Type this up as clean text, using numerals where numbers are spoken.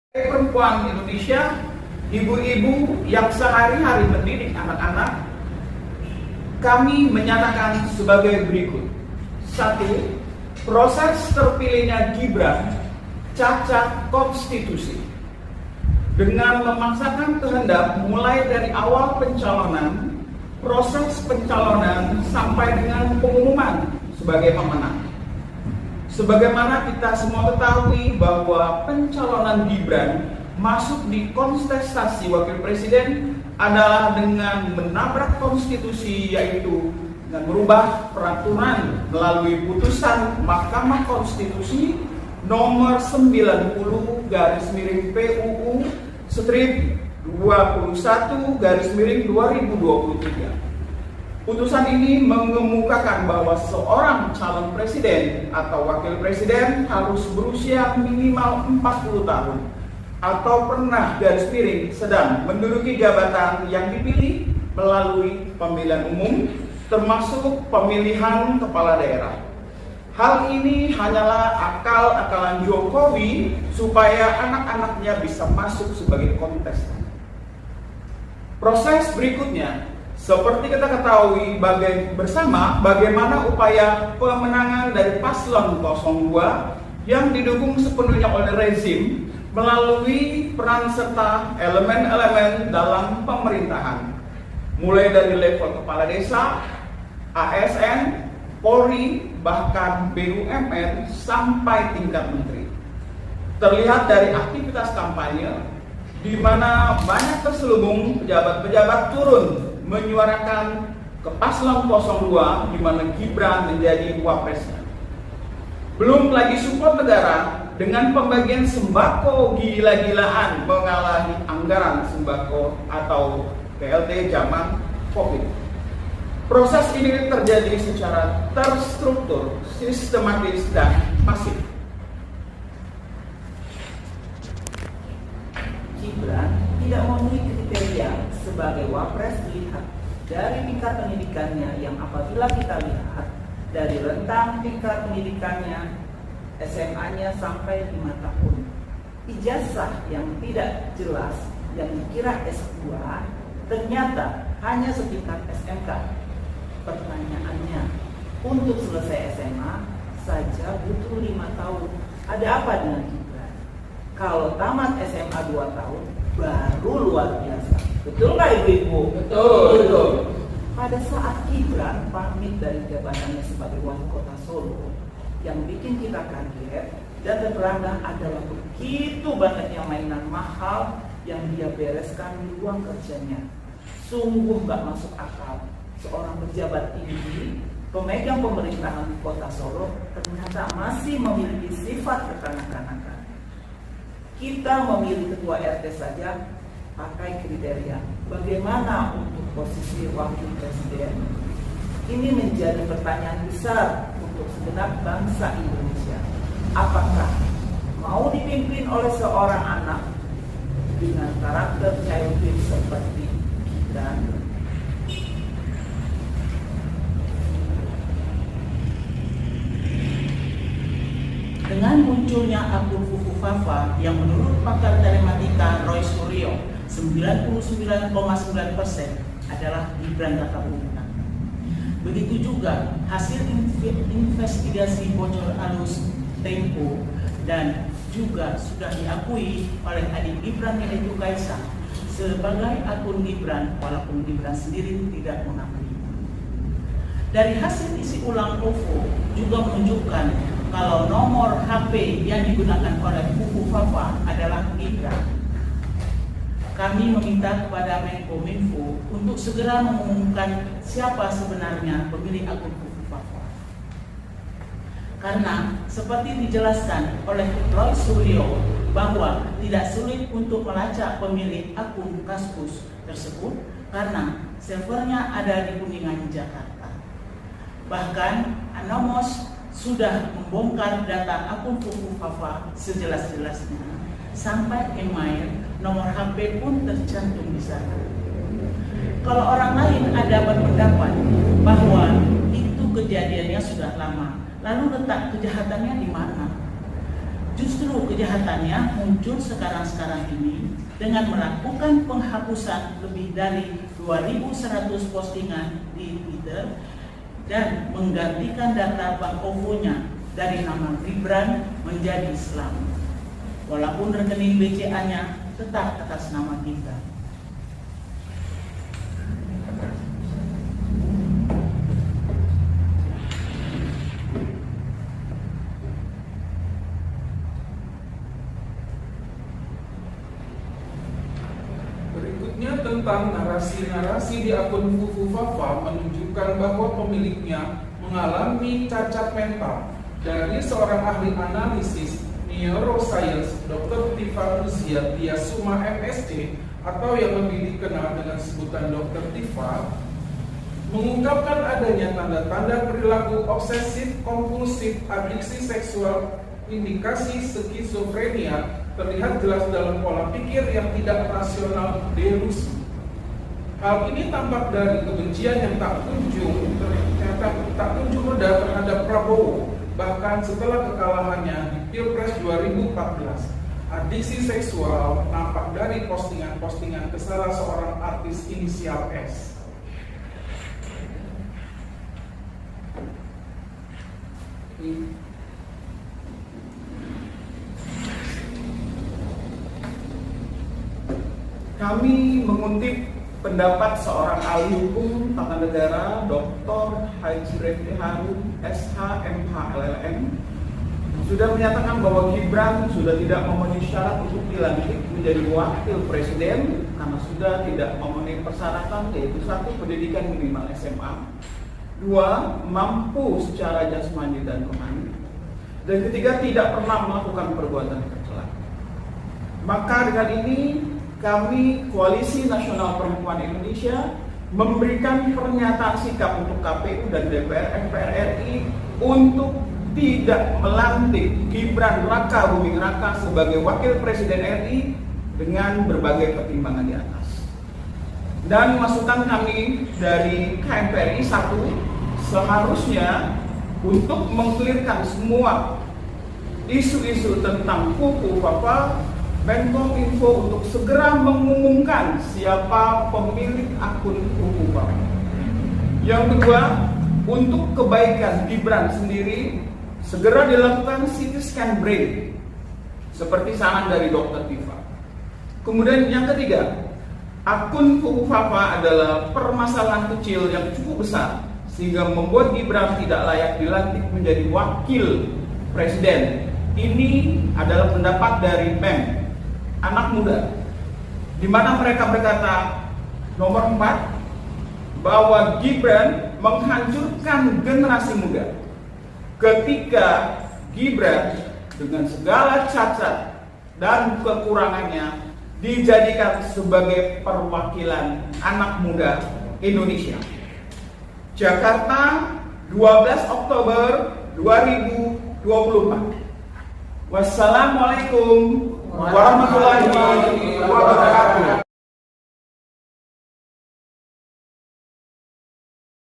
Perempuan Indonesia, ibu-ibu yang sehari-hari mendidik anak-anak, kami menyatakan sebagai berikut. 1. Proses terpilihnya Gibran cacat konstitusi. Dengan memaksakan kehendak mulai dari awal pencalonan, proses pencalonan sampai dengan pengumuman sebagai pemenang. Sebagaimana kita semua ketahui bahwa pencalonan Gibran masuk di kontestasi wakil presiden adalah dengan menabrak konstitusi, yaitu dengan merubah peraturan melalui putusan Mahkamah Konstitusi nomor 90/PUU strip 21/2023. Putusan ini mengemukakan bahwa seorang calon presiden atau wakil presiden harus berusia minimal 40 tahun atau pernah sedang menduduki jabatan yang dipilih melalui pemilihan umum, termasuk pemilihan kepala daerah. Hal ini hanyalah akal-akalan Jokowi supaya anak-anaknya bisa masuk sebagai kontestan. Proses berikutnya, seperti kita ketahui bersama bagaimana upaya pemenangan dari paslon 02 yang didukung sepenuhnya oleh rezim melalui peran serta elemen-elemen dalam pemerintahan, mulai dari level kepala desa, ASN, Polri, bahkan BUMN sampai tingkat menteri. Terlihat dari aktivitas kampanye di mana banyak terselubung pejabat-pejabat turun menyuarakan ke paslon 02 di mana Gibran menjadi wapresnya. Belum lagi support negara dengan pembagian sembako gila-gilaan mengalahi anggaran sembako atau PLT zaman Covid. Proses ini terjadi secara terstruktur, sistematis, dan masif. Gibran tidak memenuhi kriteria sebagai wapres dilihat dari tingkat pendidikannya yang apabila kita lihat dari rentang tingkat pendidikannya SMA-nya sampai 5 tahun, ijazah yang tidak jelas yang dikira S2 ternyata hanya setingkat SMK. Pertanyaannya, untuk selesai SMA saja butuh 5 tahun. Ada apa dengan Gibran? Kalau tamat SMA 2 tahun baru luar biasa. Betul nggak ibu-ibu? Betul. Pada saat Gibran pamit dari jabatannya sebagai wali kota Solo, yang bikin kita kaget dan terperangah adalah begitu banyaknya mainan mahal yang dia bereskan di ruang kerjanya. Sungguh nggak masuk akal. Seorang pejabat tinggi, pemegang pemerintahan di kota Solo, ternyata masih memiliki sifat kekanak-kanakan. Kita memilih ketua RT saja pakai kriteria. Bagaimana untuk posisi wakil presiden? Ini menjadi pertanyaan besar untuk segenap bangsa Indonesia. Apakah mau dipimpin oleh seorang anak dengan karakter childish seperti Gibran? Dengan munculnya akun Fufu Fafa yang menurut pakar telematika Roy Suryo 99,9% adalah Gibran Rakabumina. Begitu juga hasil investigasi bocor alus Tempo dan juga sudah diakui oleh adik Gibran yaitu Kaisang sebagai akun Gibran, walaupun Gibran sendiri tidak mengakui. Dari hasil isi ulang OVO juga menunjukkan kalau nomor HP yang digunakan oleh Fufu Fafa adalah Gibran. Kami meminta kepada Menkominfo untuk segera mengumumkan siapa sebenarnya pemilik akun Fufu Fafa. Karena seperti dijelaskan oleh Roy Suryo bahwa tidak sulit untuk melacak pemilik akun Kaskus tersebut karena servernya ada di Kuningan, Jakarta. Bahkan Anomos sudah membongkar data akun Fufu Fafa sejelas-jelasnya, sampai email, nomor HP pun tercantum di sana. Kalau orang lain ada berpendapat bahwa itu kejadiannya sudah lama, lalu letak kejahatannya di mana? Justru kejahatannya muncul sekarang-sekarang ini dengan melakukan penghapusan lebih dari 2.100 postingan di Twitter dan menggantikan data Bank OVO-nya dari nama Gibran menjadi Islam. Walaupun rekening BCA-nya tetap atas nama Gibran. Berikutnya tentang narasi-narasi di akun Fufu Fafa menunjukkan bahwa pemiliknya mengalami cacat mental. Dari seorang ahli analisis neuroscience, Dr. Tifa Luzia Tiasuma MSc, atau yang lebih dikenal dengan sebutan Dr. Tifa, mengungkapkan adanya tanda-tanda perilaku obsesif kompulsif, adiksi seksual, indikasi skizofrenia terlihat jelas dalam pola pikir yang tidak rasional, delusi. Hal ini tampak dari kebencian yang tak kunjung reda terhadap Prabowo, bahkan setelah kekalahannya di Pilpres 2014. Adiksi seksual nampak dari postingan-postingan ke salah seorang artis inisial S. Kami mengutip pendapat seorang ahli hukum tata negara, Dr. Haji Refli Harun, SH, MH, LLM, sudah menyatakan bahwa Gibran sudah tidak memenuhi syarat untuk dilantik menjadi wakil presiden karena sudah tidak memenuhi persyaratan, yaitu 1. Pendidikan minimal SMA, 2. Mampu secara jasmani dan rohani, dan ketiga, tidak pernah melakukan perbuatan tercela. Maka dengan ini kami Koalisi Nasional Perempuan Indonesia memberikan pernyataan sikap untuk KPU dan DPR MPR RI untuk tidak melantik Gibran Raka Buming Raka sebagai Wakil Presiden RI dengan berbagai pertimbangan di atas. Dan masukan kami dari KMPRI 1, seharusnya untuk mengklirkan semua isu-isu tentang Fufu Fafa, Menkominfo untuk segera mengumumkan siapa pemilik akun Fufu Fafa. Yang kedua, untuk kebaikan Gibran sendiri, segera dilakukan CT scan brain seperti saran dari Dr. Tifa. Kemudian yang ketiga, akun Fufu Fafa adalah permasalahan kecil yang cukup besar sehingga membuat Gibran tidak layak dilantik menjadi wakil presiden. Ini adalah pendapat dari MEM, anak muda, di mana mereka berkata, nomor 4, bahwa Gibran menghancurkan generasi muda. Ketika Gibran dengan segala cacat dan kekurangannya dijadikan sebagai perwakilan anak muda Indonesia. Jakarta, 12 Oktober 2024. Wassalamualaikum warahmatullahi wabarakatuh.